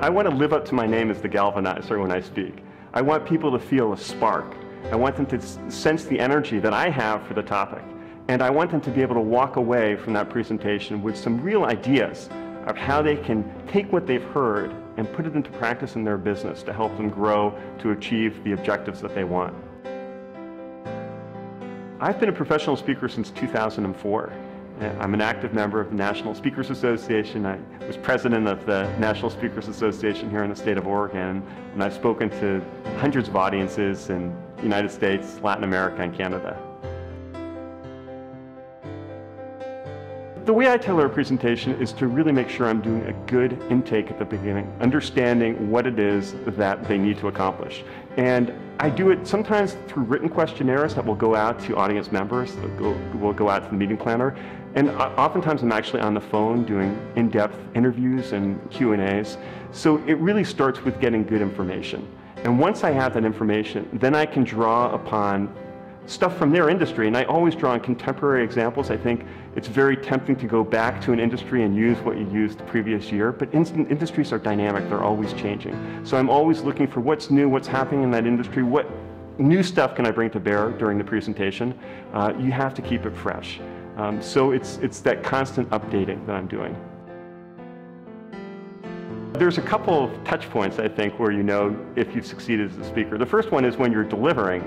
I want to live up to my name as the Galvanizer when I speak. I want people to feel a spark. I want them to sense the energy that I have for the topic. And I want them to be able to walk away from that presentation with some real ideas of how they can take what they've heard and put it into practice in their business to help them grow to achieve the objectives that they want. I've been a professional speaker since 2004. I'm an active member of the National Speakers Association. I was president of the National Speakers Association here in the state of Oregon, and I've spoken to hundreds of audiences in the United States, Latin America, and Canada. The way I tailor a presentation is to really make sure I'm doing a good intake at the beginning, understanding what it is that they need to accomplish. And I do it sometimes through written questionnaires that will go out to audience members, that will go out to the meeting planner. And oftentimes I'm actually on the phone doing in-depth interviews and Q&As. So it really starts with getting good information. And once I have that information, then I can draw upon stuff from their industry, and I always draw on contemporary examples. I think it's very tempting to go back to an industry and use what you used the previous year, but industries are dynamic, they're always changing. So I'm always looking for what's new, what's happening in that industry, what new stuff can I bring to bear during the presentation. You have to keep it fresh. So it's that constant updating that I'm doing. There's a couple of touch points, I think, where you know if you've succeeded as a speaker. The first one is when you're delivering.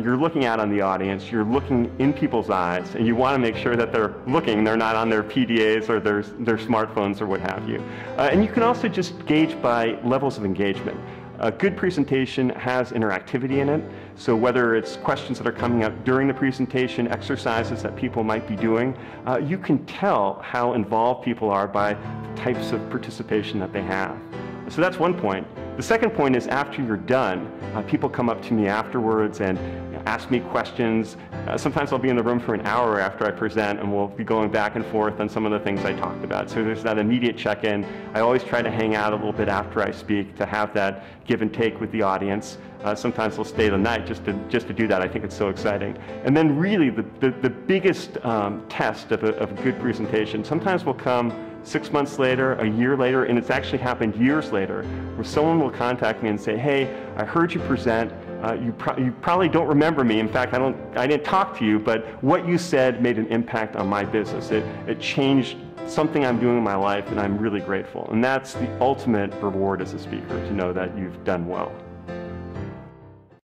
You're looking out on the audience, you're looking in people's eyes, and you want to make sure that they're looking, they're not on their PDAs or their smartphones or what have you. And you can also just gauge by levels of engagement. A good presentation has interactivity in it, so whether it's questions that are coming up during the presentation, exercises that people might be doing, you can tell how involved people are by the types of participation that they have. So that's one point. The second point is after you're done, people come up to me afterwards and ask me questions. Sometimes I'll be in the room for an hour after I present, and we'll be going back and forth on some of the things I talked about. So there's that immediate check-in. I always try to hang out a little bit after I speak to have that give and take with the audience. Sometimes we'll stay the night just to do that. I think it's so exciting. And then really the biggest test of a good presentation sometimes will come 6 months later, a year later, and it's actually happened years later, where someone will contact me and say, hey, I heard you present, you probably don't remember me. In fact, I didn't talk to you, but what you said made an impact on my business. It changed something I'm doing in my life, and I'm really grateful. And that's the ultimate reward as a speaker, to know that you've done well.